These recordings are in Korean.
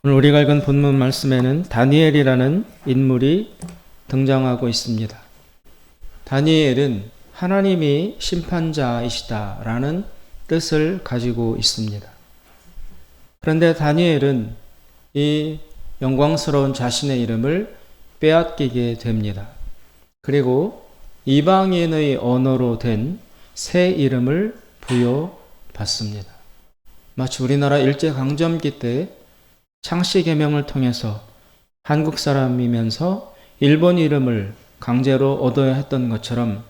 오늘 우리가 읽은 본문 말씀에는 다니엘이라는 인물이 등장하고 있습니다. 다니엘은 하나님이 심판자이시다라는 뜻을 가지고 있습니다. 그런데 다니엘은 이 영광스러운 자신의 이름을 빼앗기게 됩니다. 그리고 이방인의 언어로 된 새 이름을 부여받습니다. 마치 우리나라 일제강점기 때 창씨개명을 통해서 한국 사람이면서 일본 이름을 강제로 얻어야 했던 것처럼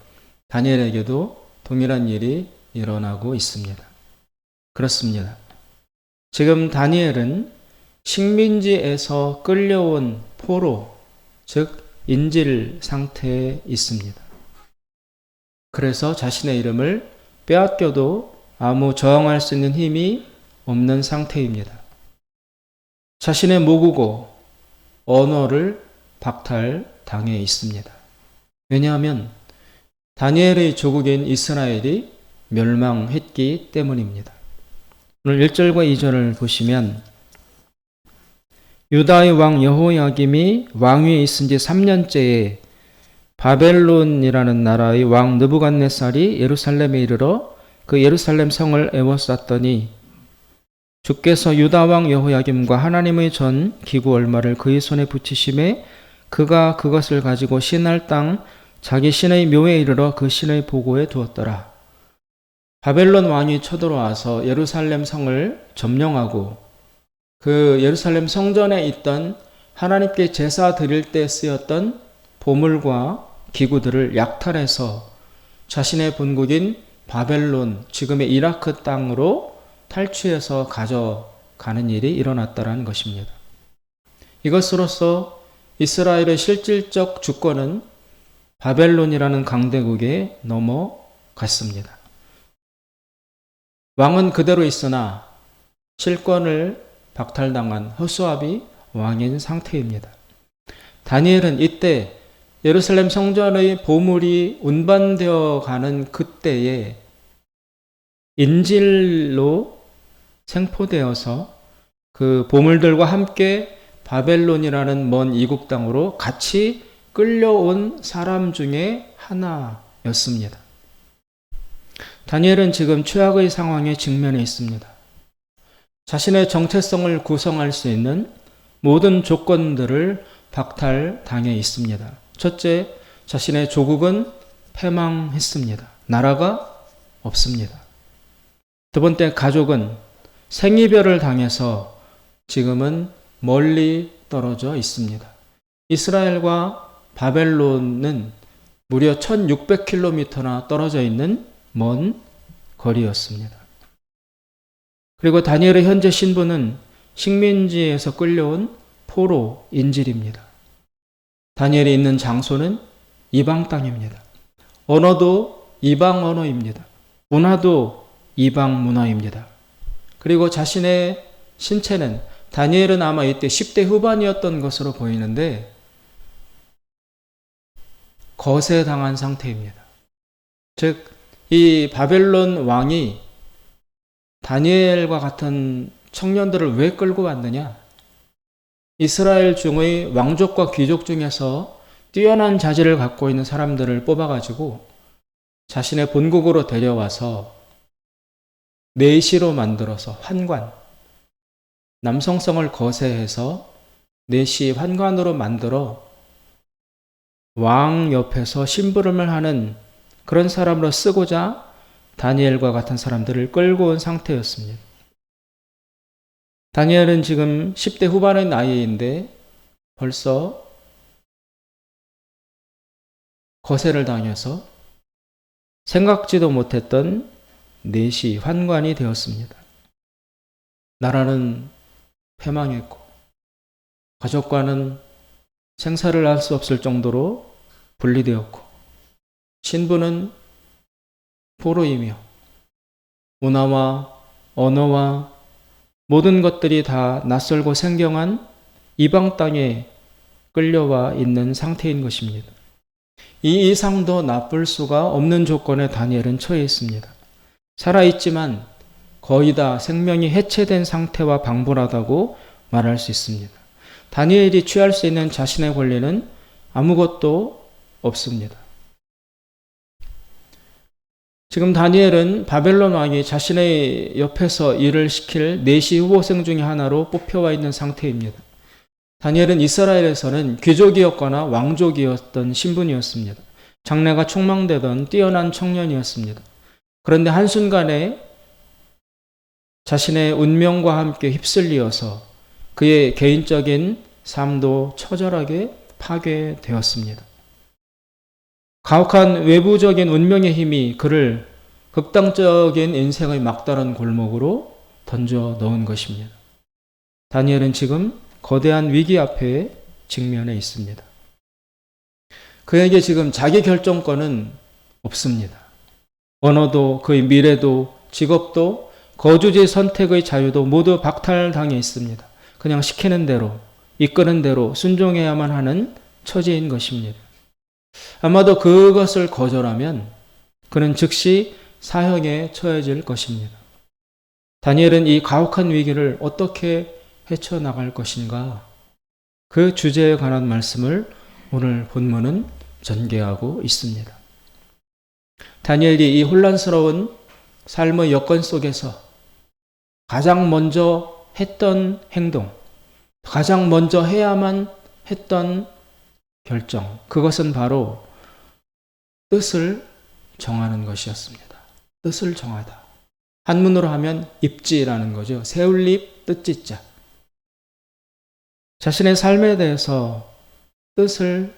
다니엘에게도 동일한 일이 일어나고 있습니다. 그렇습니다. 지금 다니엘은 식민지에서 끌려온 포로, 즉 인질 상태에 있습니다. 그래서 자신의 이름을 빼앗겨도 아무 저항할 수 있는 힘이 없는 상태입니다. 자신의 모국어, 언어를 박탈당해 있습니다. 왜냐하면 다니엘의 조국인 이스라엘이 멸망했기 때문입니다. 오늘 1절과 2절을 보시면 유다의 왕 여호야김이 왕위에 있은 지 3년째에 바벨론이라는 나라의 왕 느부갓네살이 예루살렘에 이르러 그 예루살렘 성을 에워쌌더니 주께서 유다 왕 여호야김과 하나님의 전 기구 얼마를 그의 손에 붙이심에 그가 그것을 가지고 신할 땅 자기 신의 묘에 이르러 그 신의 보고에 두었더라. 바벨론 왕이 쳐들어와서 예루살렘 성을 점령하고 그 예루살렘 성전에 있던 하나님께 제사 드릴 때 쓰였던 보물과 기구들을 약탈해서 자신의 본국인 바벨론, 지금의 이라크 땅으로 탈취해서 가져가는 일이 일어났다는 것입니다. 이것으로써 이스라엘의 실질적 주권은 바벨론이라는 강대국에 넘어갔습니다. 왕은 그대로 있으나 실권을 박탈당한 허수아비 왕인 상태입니다. 다니엘은 이때 예루살렘 성전의 보물이 운반되어 가는 그때에 인질로 생포되어서 그 보물들과 함께 바벨론이라는 먼 이국 땅으로 같이 끌려온 사람 중에 하나였습니다. 다니엘은 지금 최악의 상황에 직면해 있습니다. 자신의 정체성을 구성할 수 있는 모든 조건들을 박탈당해 있습니다. 첫째, 자신의 조국은 패망했습니다. 나라가 없습니다. 두 번째, 가족은 생이별을 당해서 지금은 멀리 떨어져 있습니다. 이스라엘과 바벨론은 무려 1600km나 떨어져 있는 먼 거리였습니다. 그리고 다니엘의 현재 신분은 식민지에서 끌려온 포로 인질입니다. 다니엘이 있는 장소는 이방 땅입니다. 언어도 이방 언어입니다. 문화도 이방 문화입니다. 그리고 자신의 신체는 다니엘은 아마 이때 10대 후반이었던 것으로 보이는데 거세당한 상태입니다. 즉, 이 바벨론 왕이 다니엘과 같은 청년들을 왜 끌고 왔느냐? 이스라엘 중의 왕족과 귀족 중에서 뛰어난 자질을 갖고 있는 사람들을 뽑아가지고 자신의 본국으로 데려와서 내시로 만들어서 환관, 남성성을 거세해서 내시 환관으로 만들어 왕 옆에서 심부름을 하는 그런 사람으로 쓰고자 다니엘과 같은 사람들을 끌고 온 상태였습니다. 다니엘은 지금 10대 후반의 나이인데 벌써 거세를 당해서 생각지도 못했던 내시 환관이 되었습니다. 나라는 패망했고 가족과는 생사를 알 수 없을 정도로 분리되었고 신분은 포로이며 문화와 언어와 모든 것들이 다 낯설고 생경한 이방 땅에 끌려와 있는 상태인 것입니다. 이 이상도 나쁠 수가 없는 조건에 다니엘은 처해 있습니다. 살아있지만 거의 다 생명이 해체된 상태와 방불하다고 말할 수 있습니다. 다니엘이 취할 수 있는 자신의 권리는 아무것도 없습니다. 지금 다니엘은 바벨론 왕이 자신의 옆에서 일을 시킬 내시 후보생 중에 하나로 뽑혀와 있는 상태입니다. 다니엘은 이스라엘에서는 귀족이었거나 왕족이었던 신분이었습니다. 장래가 촉망되던 뛰어난 청년이었습니다. 그런데 한순간에 자신의 운명과 함께 휩쓸리어서 그의 개인적인 삶도 처절하게 파괴되었습니다. 가혹한 외부적인 운명의 힘이 그를 극단적인 인생의 막다른 골목으로 던져 넣은 것입니다. 다니엘은 지금 거대한 위기 앞에 직면해 있습니다. 그에게 지금 자기 결정권은 없습니다. 언어도 그의 미래도 직업도 거주지 선택의 자유도 모두 박탈당해 있습니다. 그냥 시키는 대로 이끄는 대로 순종해야만 하는 처지인 것입니다. 아마도 그것을 거절하면 그는 즉시 사형에 처해질 것입니다. 다니엘은 이 가혹한 위기를 어떻게 헤쳐나갈 것인가? 그 주제에 관한 말씀을 오늘 본문은 전개하고 있습니다. 다니엘이 이 혼란스러운 삶의 여건 속에서 가장 먼저 했던 행동, 가장 먼저 해야만 했던 결정, 그것은 바로 뜻을 정하는 것이었습니다. 뜻을 정하다. 한문으로 하면 입지라는 거죠. 세울립 뜻짓자. 자신의 삶에 대해서 뜻을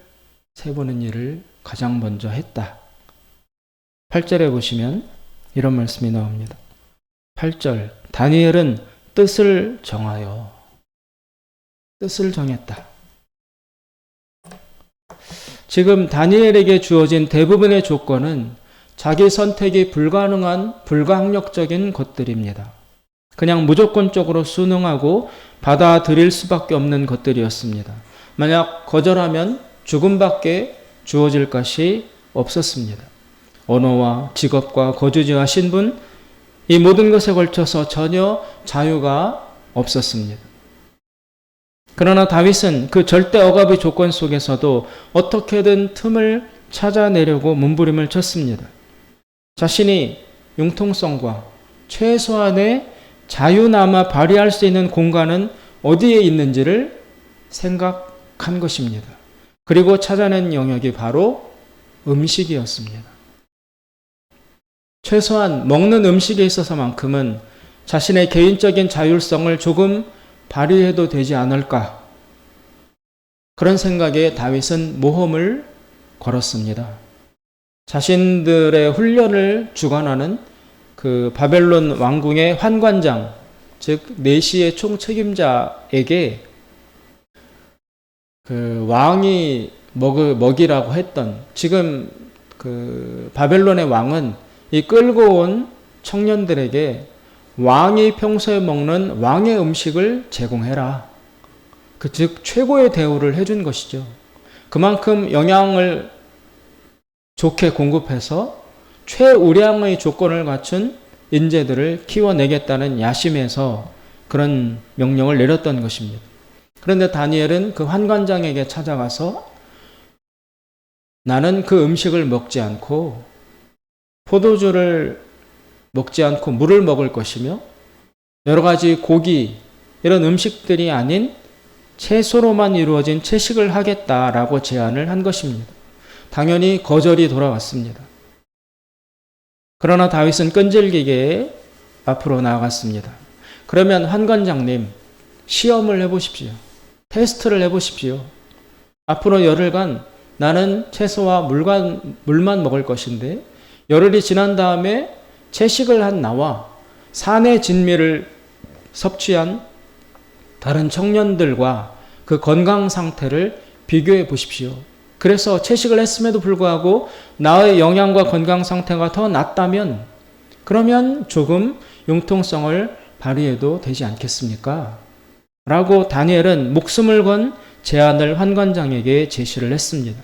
세보는 일을 가장 먼저 했다. 8절에 보시면 이런 말씀이 나옵니다. 8절, 다니엘은 뜻을 정하여 뜻을 정했다. 지금 다니엘에게 주어진 대부분의 조건은 자기 선택이 불가능한 불가항력적인 것들입니다. 그냥 무조건적으로 순응하고 받아들일 수밖에 없는 것들이었습니다. 만약 거절하면 죽음밖에 주어질 것이 없었습니다. 언어와 직업과 거주지와 신분, 이 모든 것에 걸쳐서 전혀 자유가 없었습니다. 그러나 다윗은 그 절대 억압의 조건 속에서도 어떻게든 틈을 찾아내려고 몸부림을 쳤습니다. 자신이 융통성과 최소한의 자유나마 발휘할 수 있는 공간은 어디에 있는지를 생각한 것입니다. 그리고 찾아낸 영역이 바로 음식이었습니다. 최소한 먹는 음식에 있어서만큼은 자신의 개인적인 자율성을 조금 발휘해도 되지 않을까? 그런 생각에 다윗은 모험을 걸었습니다. 자신들의 훈련을 주관하는 그 바벨론 왕궁의 환관장, 즉 내시의 총책임자에게 그 왕이 먹이라고 했던, 지금 그 바벨론의 왕은 이 끌고 온 청년들에게 왕이 평소에 먹는 왕의 음식을 제공해라. 즉 최고의 대우를 해준 것이죠. 그만큼 영양을 좋게 공급해서 최우량의 조건을 갖춘 인재들을 키워내겠다는 야심에서 그런 명령을 내렸던 것입니다. 그런데 다니엘은 그 환관장에게 찾아가서 나는 그 음식을 먹지 않고 포도주를 먹지 않고 물을 먹을 것이며 여러 가지 고기 이런 음식들이 아닌 채소로만 이루어진 채식을 하겠다라고 제안을 한 것입니다. 당연히 거절이 돌아왔습니다. 그러나 다윗은 끈질기게 앞으로 나아갔습니다. 그러면 환관장님, 시험을 해보십시오. 테스트를 해보십시오. 앞으로 열흘간 나는 채소와 물만 먹을 것인데 열흘이 지난 다음에 채식을 한 나와 산의 진미를 섭취한 다른 청년들과 그 건강 상태를 비교해 보십시오. 그래서 채식을 했음에도 불구하고 나의 영양과 건강 상태가 더 낫다면 그러면 조금 융통성을 발휘해도 되지 않겠습니까? 라고 다니엘은 목숨을 건 제안을 환관장에게 제시를 했습니다.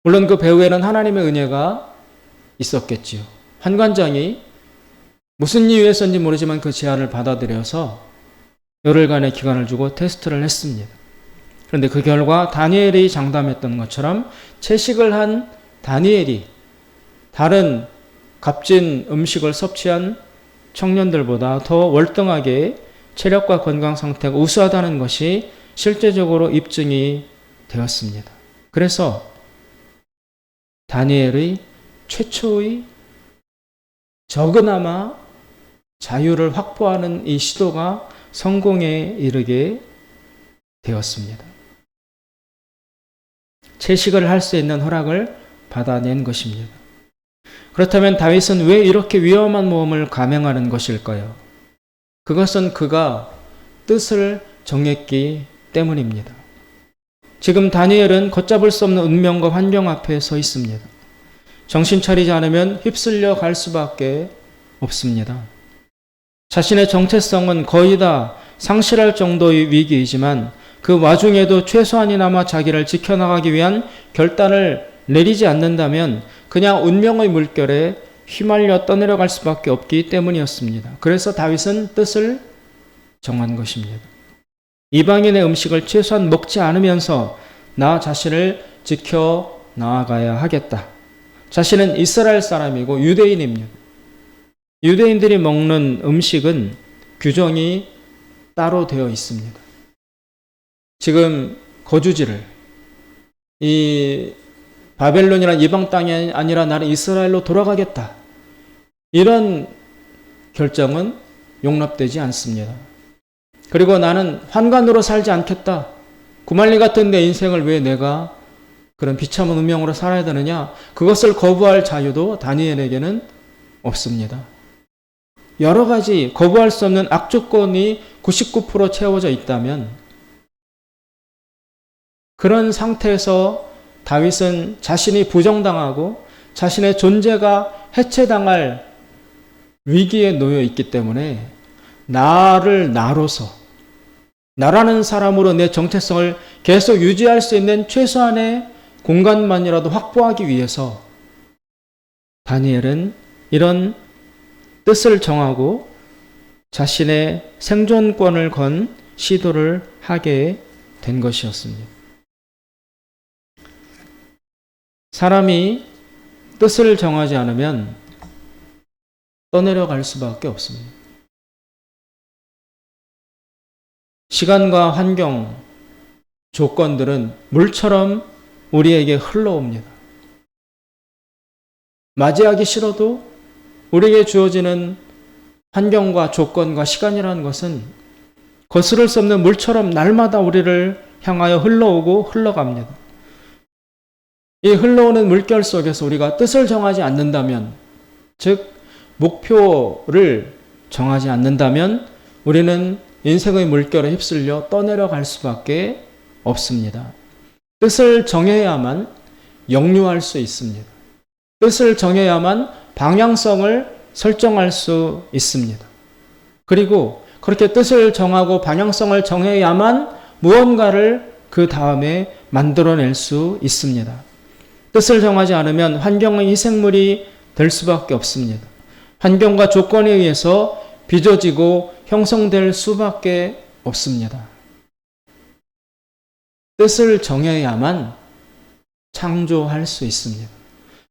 물론 그 배후에는 하나님의 은혜가 있었겠지요. 환관장이 무슨 이유에서인지 모르지만 그 제안을 받아들여서 열흘간의 기간을 주고 테스트를 했습니다. 그런데 그 결과 다니엘이 장담했던 것처럼 채식을 한 다니엘이 다른 값진 음식을 섭취한 청년들보다 더 월등하게 체력과 건강 상태가 우수하다는 것이 실제적으로 입증이 되었습니다. 그래서 다니엘의 최초의 적으나마 자유를 확보하는 이 시도가 성공에 이르게 되었습니다. 채식을 할 수 있는 허락을 받아낸 것입니다. 그렇다면 다윗은 왜 이렇게 위험한 모험을 감행하는 것일까요? 그것은 그가 뜻을 정했기 때문입니다. 지금 다니엘은 걷잡을 수 없는 운명과 환경 앞에 서 있습니다. 정신 차리지 않으면 휩쓸려 갈 수밖에 없습니다. 자신의 정체성은 거의 다 상실할 정도의 위기이지만 그 와중에도 최소한이나마 자기를 지켜나가기 위한 결단을 내리지 않는다면 그냥 운명의 물결에 휘말려 떠내려갈 수밖에 없기 때문이었습니다. 그래서 다윗은 뜻을 정한 것입니다. 이방인의 음식을 최소한 먹지 않으면서 나 자신을 지켜 나아가야 하겠다. 자신은 이스라엘 사람이고 유대인입니다. 유대인들이 먹는 음식은 규정이 따로 되어 있습니다. 지금 거주지를 이 바벨론이라는 이방 땅이 아니라 나는 이스라엘로 돌아가겠다. 이런 결정은 용납되지 않습니다. 그리고 나는 환관으로 살지 않겠다. 구말리 같은 내 인생을 왜 내가 그런 비참한 운명으로 살아야 되느냐? 그것을 거부할 자유도 다니엘에게는 없습니다. 여러 가지 거부할 수 없는 악조건이 99% 채워져 있다면 그런 상태에서 다윗은 자신이 부정당하고 자신의 존재가 해체당할 위기에 놓여 있기 때문에 나를 나로서 나라는 사람으로 내 정체성을 계속 유지할 수 있는 최소한의 공간만이라도 확보하기 위해서 다니엘은 이런 뜻을 정하고 자신의 생존권을 건 시도를 하게 된 것이었습니다. 사람이 뜻을 정하지 않으면 떠내려갈 수밖에 없습니다. 시간과 환경, 조건들은 물처럼 우리에게 흘러옵니다. 맞이하기 싫어도 우리에게 주어지는 환경과 조건과 시간이라는 것은 거스를 수 없는 물처럼 날마다 우리를 향하여 흘러오고 흘러갑니다. 이 흘러오는 물결 속에서 우리가 뜻을 정하지 않는다면, 즉 목표를 정하지 않는다면 우리는 인생의 물결에 휩쓸려 떠내려갈 수밖에 없습니다. 뜻을 정해야만 역류할 수 있습니다. 뜻을 정해야만 방향성을 설정할 수 있습니다. 그리고 그렇게 뜻을 정하고 방향성을 정해야만 무언가를 그 다음에 만들어낼 수 있습니다. 뜻을 정하지 않으면 환경의 희생물이 될 수밖에 없습니다. 환경과 조건에 의해서 빚어지고 형성될 수밖에 없습니다. 뜻을 정해야만 창조할 수 있습니다.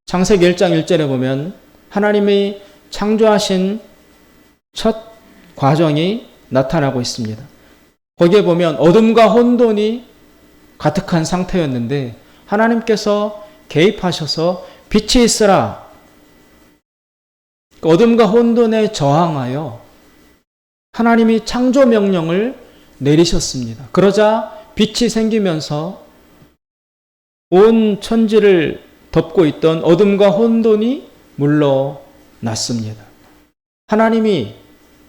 창세기 1장 1절에 보면 하나님이 창조하신 첫 과정이 나타나고 있습니다. 거기에 보면 어둠과 혼돈이 가득한 상태였는데 하나님께서 개입하셔서 빛이 있으라. 어둠과 혼돈에 저항하여 하나님이 창조 명령을 내리셨습니다. 그러자 빛이 생기면서 온 천지를 덮고 있던 어둠과 혼돈이 물러났습니다. 하나님이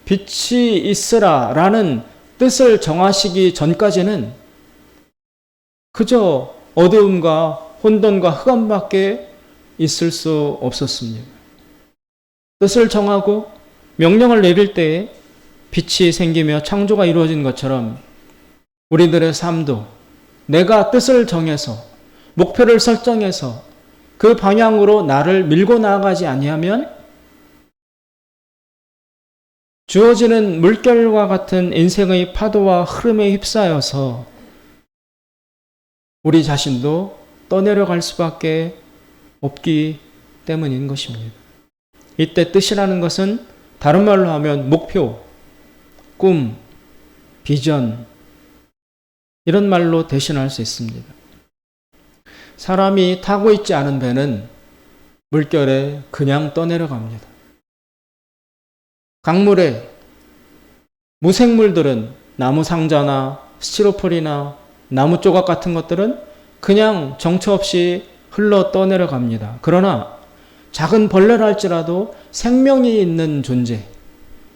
빛이 있으라 라는 뜻을 정하시기 전까지는 그저 어두움과 혼돈과 흑암밖에 있을 수 없었습니다. 뜻을 정하고 명령을 내릴 때에 빛이 생기며 창조가 이루어진 것처럼 우리들의 삶도 내가 뜻을 정해서 목표를 설정해서 그 방향으로 나를 밀고 나아가지 아니하면 주어지는 물결과 같은 인생의 파도와 흐름에 휩싸여서 우리 자신도 떠내려갈 수밖에 없기 때문인 것입니다. 이때 뜻이라는 것은 다른 말로 하면 목표, 꿈, 비전 이런 말로 대신할 수 있습니다. 사람이 타고 있지 않은 배는 물결에 그냥 떠내려갑니다. 강물에 무생물들은 나무 상자나 스티로폴이나 나무 조각 같은 것들은 그냥 정처 없이 흘러 떠내려갑니다. 그러나 작은 벌레라 할지라도 생명이 있는 존재,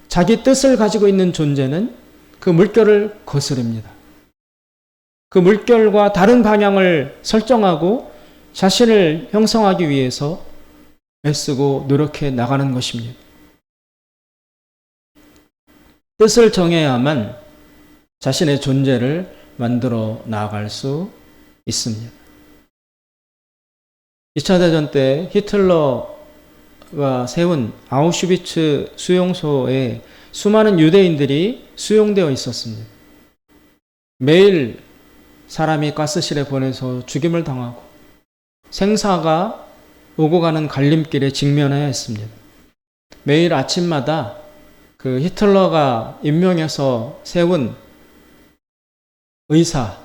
자기 뜻을 가지고 있는 존재는 그 물결을 거스릅니다. 그 물결과 다른 방향을 설정하고 자신을 형성하기 위해서 애쓰고 노력해 나가는 것입니다. 뜻을 정해야만 자신의 존재를 만들어 나아갈 수 있습니다. 2차 대전 때 히틀러가 세운 아우슈비츠 수용소에 수많은 유대인들이 수용되어 있었습니다. 매일 사람이 가스실에 보내서 죽임을 당하고 생사가 오고 가는 갈림길에 직면해야 했습니다. 매일 아침마다 그 히틀러가 임명해서 세운 의사,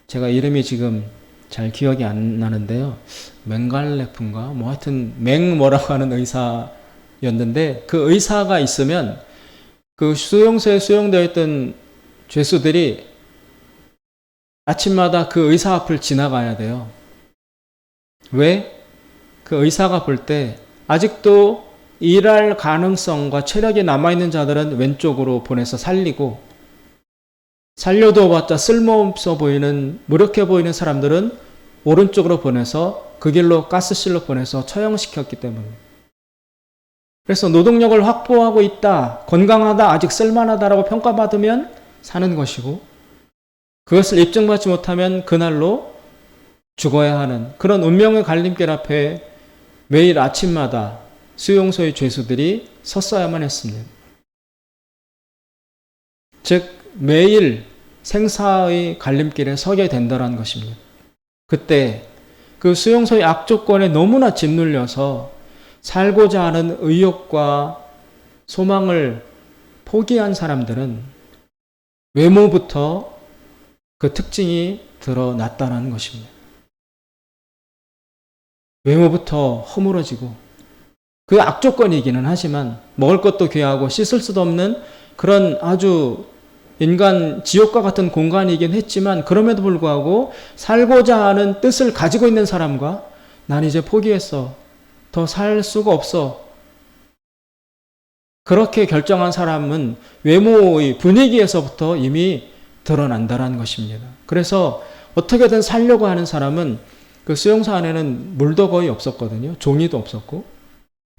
제가 이름이 지금 잘 기억이 안 나는데요. 맹갈레프인가? 뭐 하여튼 뭐라고 하는 의사였는데 그 의사가 있으면 그 수용소에 수용되어 있던 죄수들이 아침마다 그 의사 앞을 지나가야 돼요. 왜? 그 의사가 볼 때 아직도 일할 가능성과 체력이 남아있는 자들은 왼쪽으로 보내서 살리고 살려두어봤자 쓸모없어 보이는 무력해 보이는 사람들은 오른쪽으로 보내서 그 길로 가스실로 보내서 처형시켰기 때문에 그래서 노동력을 확보하고 있다, 건강하다, 아직 쓸만하다라고 평가받으면 사는 것이고 그것을 입증받지 못하면 그날로 죽어야 하는 그런 운명의 갈림길 앞에 매일 아침마다 수용소의 죄수들이 섰어야만 했습니다. 즉 매일 생사의 갈림길에 서게 된다는 것입니다. 그때 그 수용소의 악조건에 너무나 짓눌려서 살고자 하는 의욕과 소망을 포기한 사람들은 외모부터 그 특징이 드러났다는 것입니다. 외모부터 허물어지고 그 악조건이기는 하지만 먹을 것도 귀하고 씻을 수도 없는 그런 아주 인간 지옥과 같은 공간이긴 했지만 그럼에도 불구하고 살고자 하는 뜻을 가지고 있는 사람과 난 이제 포기했어. 더 살 수가 없어. 그렇게 결정한 사람은 외모의 분위기에서부터 이미 드러난다는 것입니다. 그래서 어떻게든 살려고 하는 사람은 그 수용소 안에는 물도 거의 없었거든요. 종이도 없었고.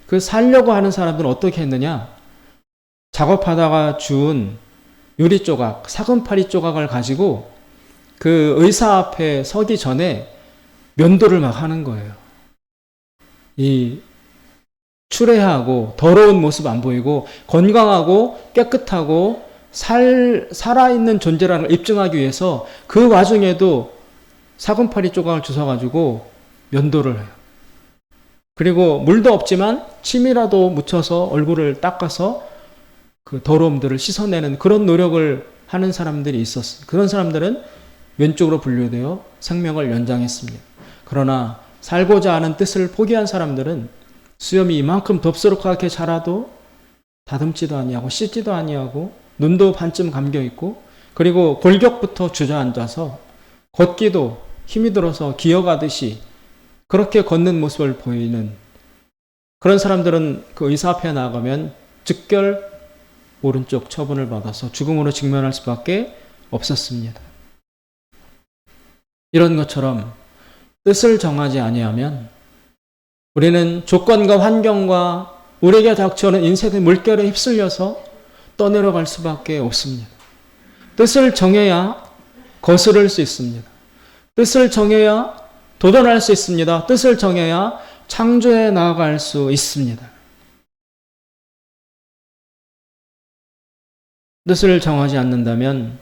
그 살려고 하는 사람들은 어떻게 했느냐? 작업하다가 주운 유리 조각, 사금파리 조각을 가지고 그 의사 앞에 서기 전에 면도를 막 하는 거예요. 이 추레하고 더러운 모습 안 보이고 건강하고 깨끗하고 살아있는 존재라는 걸 입증하기 위해서 그 와중에도 사금파리 조각을 주워가지고 면도를 해요. 그리고 물도 없지만 침이라도 묻혀서 얼굴을 닦아서 그 더러움들을 씻어내는 그런 노력을 하는 사람들이 있었어요. 그런 사람들은 왼쪽으로 분류되어 생명을 연장했습니다. 그러나 살고자 하는 뜻을 포기한 사람들은 수염이 이만큼 덥수룩하게 자라도 다듬지도 아니하고 씻지도 아니하고 눈도 반쯤 감겨있고 그리고 골격부터 주저앉아서 걷기도 힘이 들어서 기어가듯이 그렇게 걷는 모습을 보이는 그런 사람들은 그 의사 앞에 나가면 즉결 오른쪽 처분을 받아서 죽음으로 직면할 수밖에 없었습니다. 이런 것처럼 뜻을 정하지 아니하면 우리는 조건과 환경과 우리에게 닥쳐오는 인생의 물결에 휩쓸려서 떠내려갈 수밖에 없습니다. 뜻을 정해야 거스를 수 있습니다. 뜻을 정해야 도전할 수 있습니다. 뜻을 정해야 창조해 나아갈 수 있습니다. 뜻을 정하지 않는다면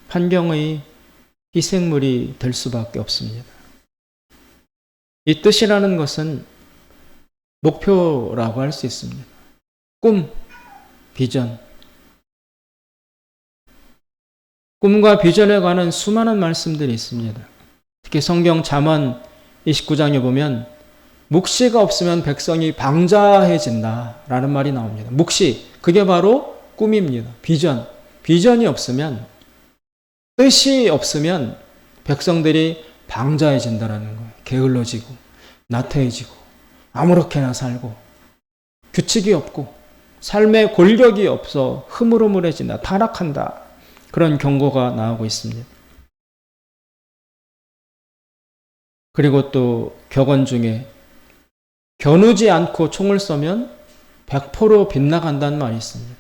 환경의 희생물이 될 수밖에 없습니다. 이 뜻이라는 것은 목표라고 할 수 있습니다. 꿈, 비전. 꿈과 비전에 관한 수많은 말씀들이 있습니다. 특히 성경 잠언 29장에 보면 묵시가 없으면 백성이 방자해진다 라는 말이 나옵니다. 묵시, 그게 바로 꿈입니다. 비전. 비전이 없으면, 뜻이 없으면 백성들이 방자해진다라는 거예요. 게을러지고 나태해지고 아무렇게나 살고 규칙이 없고 삶의 골격이 없어 흐물흐물해진다, 타락한다, 그런 경고가 나오고 있습니다. 그리고 또 격언 중에 겨누지 않고 총을 쏘면 100% 빗나간다는 말이 있습니다.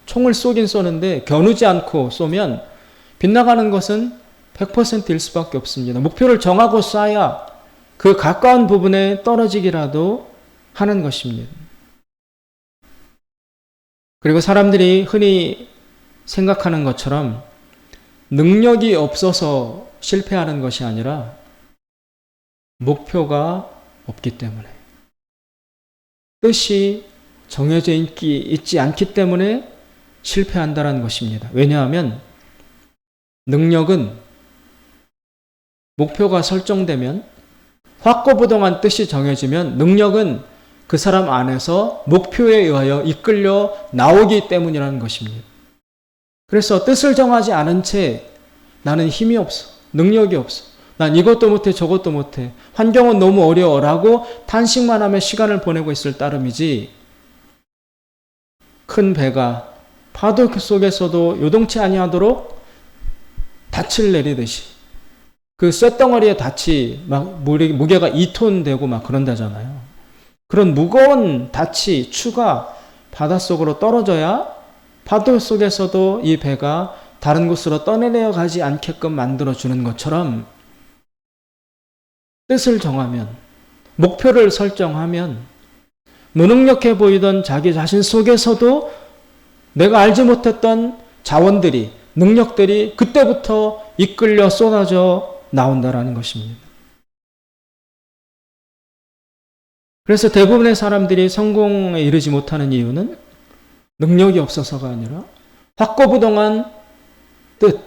총을 쏘긴 쏘는데 겨누지 않고 쏘면 빗나가는 것은 100%일 수밖에 없습니다. 목표를 정하고 쏴야 그 가까운 부분에 떨어지기라도 하는 것입니다. 그리고 사람들이 흔히 생각하는 것처럼 능력이 없어서 실패하는 것이 아니라 목표가 없기 때문에, 뜻이 정해져 있지 않기 때문에 실패한다는 것입니다. 왜냐하면 능력은 목표가 설정되면, 확고부동한 뜻이 정해지면 능력은 그 사람 안에서 목표에 의하여 이끌려 나오기 때문이라는 것입니다. 그래서 뜻을 정하지 않은 채 나는 힘이 없어, 능력이 없어, 난 이것도 못해 저것도 못해, 환경은 너무 어려워 라고 탄식만 하며 시간을 보내고 있을 따름이지, 큰 배가 파도 속에서도 요동치 아니하도록 닻을 내리듯이 그 쇳덩어리에 닻이 막 무게가 2톤 되고 막 그런다잖아요. 그런 무거운 닻이, 추가 바닷속으로 떨어져야 파도 속에서도 이 배가 다른 곳으로 떠내려 가지 않게끔 만들어주는 것처럼, 뜻을 정하면, 목표를 설정하면 무능력해 보이던 자기 자신 속에서도 내가 알지 못했던 자원들이, 능력들이 그때부터 이끌려 쏟아져 나온다라는 것입니다. 그래서 대부분의 사람들이 성공에 이르지 못하는 이유는 능력이 없어서가 아니라 확고부동한 뜻,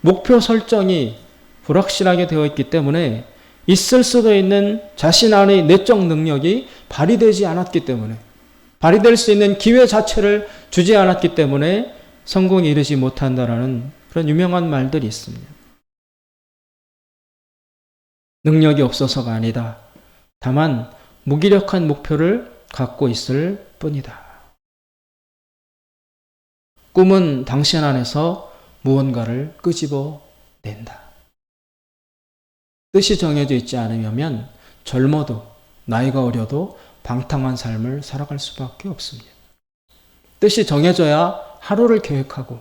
목표 설정이 불확실하게 되어 있기 때문에, 있을 수도 있는 자신 안의 내적 능력이 발휘되지 않았기 때문에, 발휘될 수 있는 기회 자체를 주지 않았기 때문에 성공에 이르지 못한다라는 그런 유명한 말들이 있습니다. 능력이 없어서가 아니다. 다만 무기력한 목표를 갖고 있을 뿐이다. 꿈은 당신 안에서 무언가를 끄집어낸다. 뜻이 정해져 있지 않으면 젊어도 나이가 어려도 방탕한 삶을 살아갈 수밖에 없습니다. 뜻이 정해져야 하루를 계획하고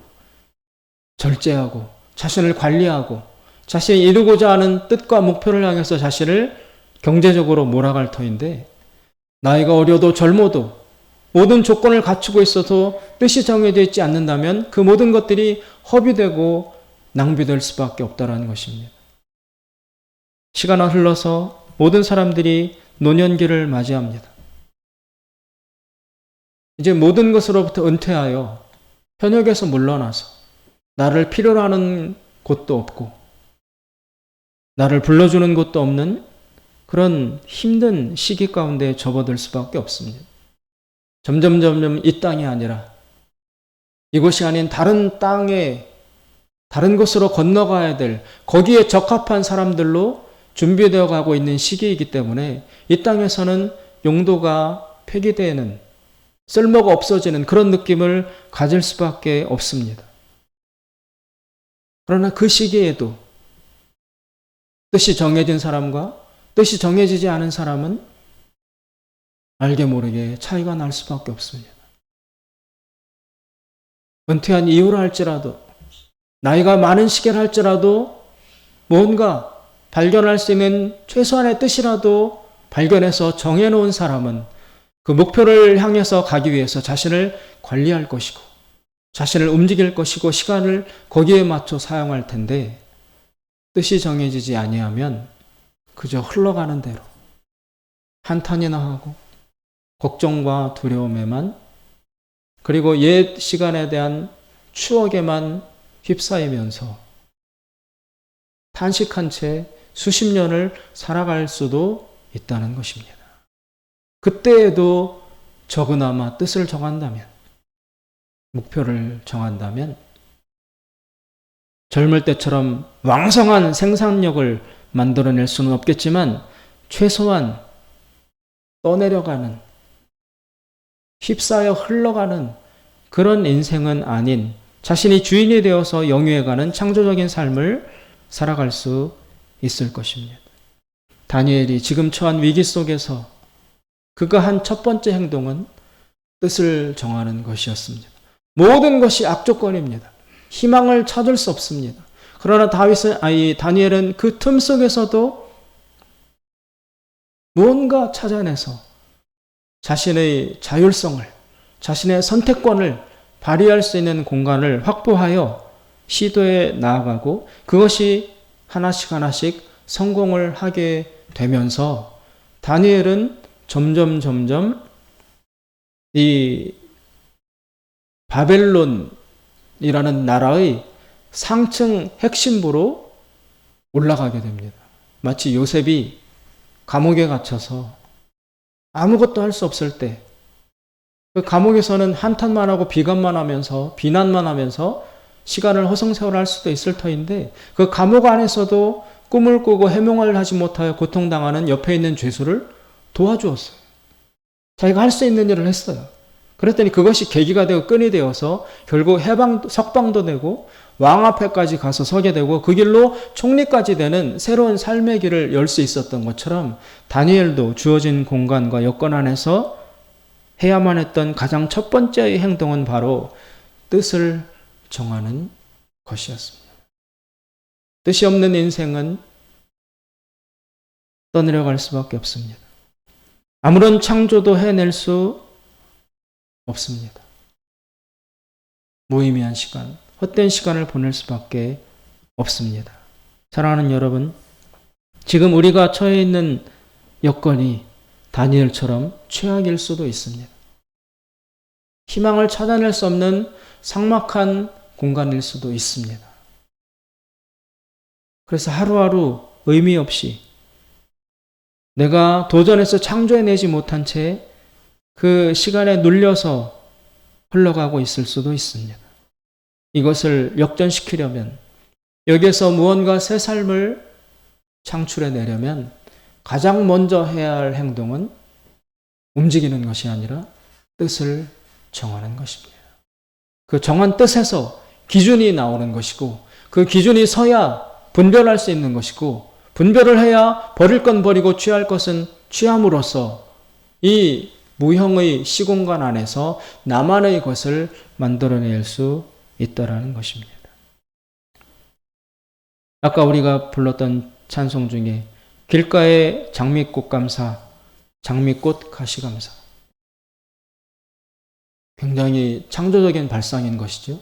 절제하고 자신을 관리하고 자신이 이루고자 하는 뜻과 목표를 향해서 자신을 경제적으로 몰아갈 터인데, 나이가 어려도 젊어도 모든 조건을 갖추고 있어도 뜻이 정해져 있지 않는다면 그 모든 것들이 허비되고 낭비될 수밖에 없다는 것입니다. 시간이 흘러서 모든 사람들이 노년기를 맞이합니다. 이제 모든 것으로부터 은퇴하여 현역에서 물러나서 나를 필요로 하는 곳도 없고 나를 불러주는 곳도 없는 그런 힘든 시기 가운데 접어들 수밖에 없습니다. 점점 이 땅이 아니라 이곳이 아닌 다른 땅에, 다른 곳으로 건너가야 될, 거기에 적합한 사람들로 준비되어 가고 있는 시기이기 때문에 이 땅에서는 용도가 폐기되는, 쓸모가 없어지는 그런 느낌을 가질 수밖에 없습니다. 그러나 그 시기에도 뜻이 정해진 사람과 뜻이 정해지지 않은 사람은 알게 모르게 차이가 날 수밖에 없습니다. 은퇴한 이후라 할지라도, 나이가 많은 시기를 할지라도 뭔가 발견할 수 있는 최소한의 뜻이라도 발견해서 정해놓은 사람은 그 목표를 향해서 가기 위해서 자신을 관리할 것이고, 자신을 움직일 것이고 시간을 거기에 맞춰 사용할 텐데 뜻이 정해지지 아니하면 그저 흘러가는 대로 한탄이나 하고 걱정과 두려움에만 그리고 옛 시간에 대한 추억에만 휩싸이면서 탄식한 채 수십 년을 살아갈 수도 있다는 것입니다. 그때에도 적으나마 뜻을 정한다면, 목표를 정한다면 젊을 때처럼 왕성한 생산력을 만들어낼 수는 없겠지만 최소한 떠내려가는, 휩싸여 흘러가는 그런 인생은 아닌 자신이 주인이 되어서 영위해가는 창조적인 삶을 살아갈 수 있을 것입니다. 다니엘이 지금 처한 위기 속에서 그가 한 첫 번째 행동은 뜻을 정하는 것이었습니다. 모든 것이 악조건입니다. 희망을 찾을 수 없습니다. 그러나 다니엘은 그 틈 속에서도 무언가 찾아내서 자신의 자율성을, 자신의 선택권을 발휘할 수 있는 공간을 확보하여 시도에 나아가고 그것이 하나씩 성공을 하게 되면서 다니엘은 점점 이 바벨론이라는 나라의 상층 핵심부로 올라가게 됩니다. 마치 요셉이 감옥에 갇혀서 아무것도 할 수 없을 때 그 감옥에서는 한탄만 하고 비관만 하면서 비난만 하면서 시간을 허송세월할 수도 있을 터인데 그 감옥 안에서도 꿈을 꾸고 해몽을 하지 못하여 고통당하는 옆에 있는 죄수를 도와주었어요. 자기가 할 수 있는 일을 했어요. 그랬더니 그것이 계기가 되고 끈이 되어서 결국 석방도 되고 왕 앞에까지 가서 서게 되고 그 길로 총리까지 되는 새로운 삶의 길을 열 수 있었던 것처럼 다니엘도 주어진 공간과 여건 안에서 해야만 했던 가장 첫 번째의 행동은 바로 뜻을 정하는 것이었습니다. 뜻이 없는 인생은 떠내려갈 수밖에 없습니다. 아무런 창조도 해낼 수 없습니다. 무의미한 시간, 헛된 시간을 보낼 수밖에 없습니다. 사랑하는 여러분, 지금 우리가 처해 있는 여건이 다니엘처럼 최악일 수도 있습니다. 희망을 찾아낼 수 없는 삭막한 공간일 수도 있습니다. 그래서 하루하루 의미 없이 내가 도전해서 창조해내지 못한 채 그 시간에 눌려서 흘러가고 있을 수도 있습니다. 이것을 역전시키려면 여기에서 무언가 새 삶을 창출해내려면 가장 먼저 해야 할 행동은 움직이는 것이 아니라 뜻을 정하는 것입니다. 그 정한 뜻에서 기준이 나오는 것이고 그 기준이 서야 분별할 수 있는 것이고 분별을 해야 버릴 건 버리고 취할 것은 취함으로써 이 무형의 시공간 안에서 나만의 것을 만들어낼 수 있다라는 것입니다. 아까 우리가 불렀던 찬송 중에 길가의 장미꽃 감사, 장미꽃 가시감사. 굉장히 창조적인 발상인 것이죠.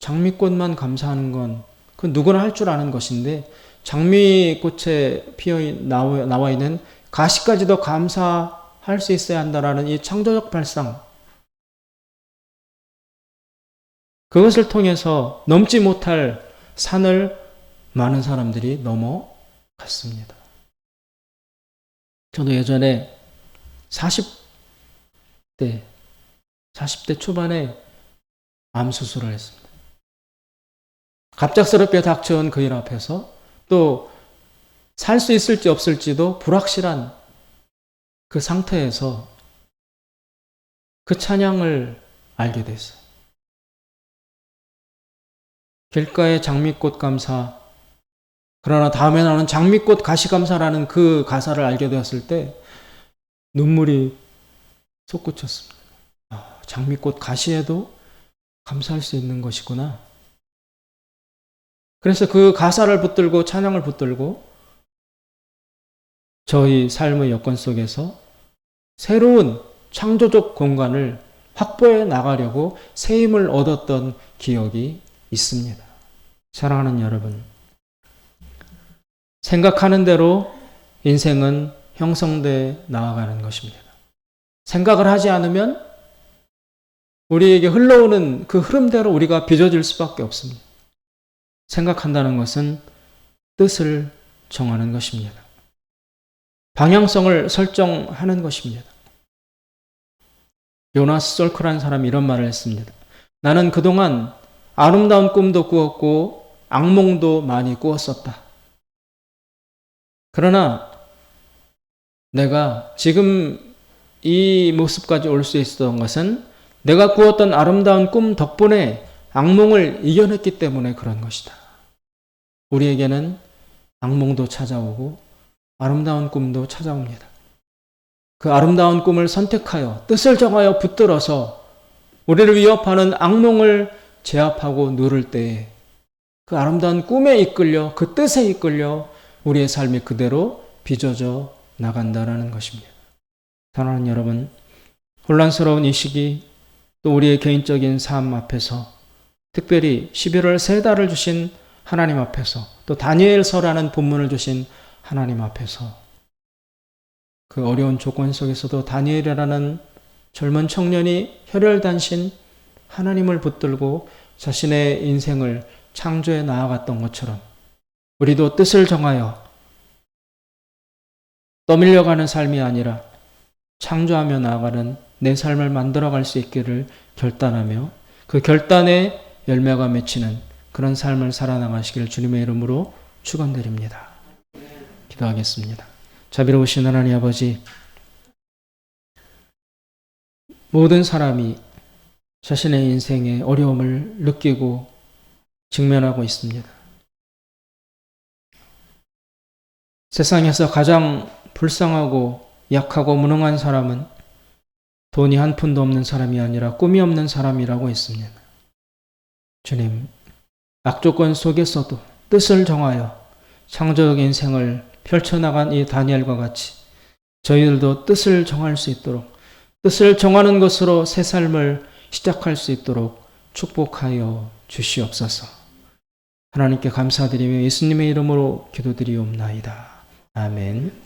장미꽃만 감사하는 건 그 누구나 할 줄 아는 것인데 장미꽃에 나와 있는 가시까지도 감사할 수 있어야 한다라는 이 창조적 발상. 그것을 통해서 넘지 못할 산을 많은 사람들이 넘어갔습니다. 저도 예전에 40대 초반에 암 수술을 했습니다. 갑작스럽게 닥쳐온 그 일 앞에서 또 살 수 있을지 없을지도 불확실한 그 상태에서 그 찬양을 알게 됐어요. 길가의 장미꽃 감사, 그러나 다음에 나오는 장미꽃 가시 감사라는 그 가사를 알게 되었을 때 눈물이 솟구쳤습니다. 장미꽃 가시에도 감사할 수 있는 것이구나. 그래서 그 가사를 붙들고 찬양을 붙들고 저희 삶의 여건 속에서 새로운 창조적 공간을 확보해 나가려고 새 힘을 얻었던 기억이 있습니다. 사랑하는 여러분, 생각하는 대로 인생은 형성돼 나아가는 것입니다. 생각을 하지 않으면 우리에게 흘러오는 그 흐름대로 우리가 빚어질 수밖에 없습니다. 생각한다는 것은 뜻을 정하는 것입니다. 방향성을 설정하는 것입니다. 요나스 솔크라는 사람이 이런 말을 했습니다. 나는 그동안 아름다운 꿈도 꾸었고 악몽도 많이 꾸었었다. 그러나 내가 지금 이 모습까지 올 수 있었던 것은 내가 꾸었던 아름다운 꿈 덕분에 악몽을 이겨냈기 때문에 그런 것이다. 우리에게는 악몽도 찾아오고 아름다운 꿈도 찾아옵니다. 그 아름다운 꿈을 선택하여 뜻을 정하여 붙들어서 우리를 위협하는 악몽을 제압하고 누를 때에 그 아름다운 꿈에 이끌려 그 뜻에 이끌려 우리의 삶이 그대로 빚어져 나간다라는 것입니다. 사랑하는 여러분, 혼란스러운 이 시기 또 우리의 개인적인 삶 앞에서 특별히 11월 세 달을 주신 하나님 앞에서 또 다니엘서라는 본문을 주신 하나님 앞에서 그 어려운 조건 속에서도 다니엘이라는 젊은 청년이 혈혈단신 하나님을 붙들고 자신의 인생을 창조해 나아갔던 것처럼 우리도 뜻을 정하여 떠밀려가는 삶이 아니라 창조하며 나아가는 내 삶을 만들어갈 수 있기를 결단하며 그 결단에 열매가 맺히는 그런 삶을 살아나가시기를 주님의 이름으로 축원드립니다. 기도하겠습니다. 자비로우신 하나님 아버지, 모든 사람이 자신의 인생에 어려움을 느끼고 직면하고 있습니다. 세상에서 가장 불쌍하고 약하고 무능한 사람은 돈이 한 푼도 없는 사람이 아니라 꿈이 없는 사람이라고 했습니다. 주님, 악조건 속에서도 뜻을 정하여 창조적 인생을 펼쳐나간 이 다니엘과 같이 저희들도 뜻을 정할 수 있도록 뜻을 정하는 것으로 새 삶을 시작할 수 있도록 축복하여 주시옵소서. 하나님께 감사드리며 예수님의 이름으로 기도드리옵나이다. 아멘.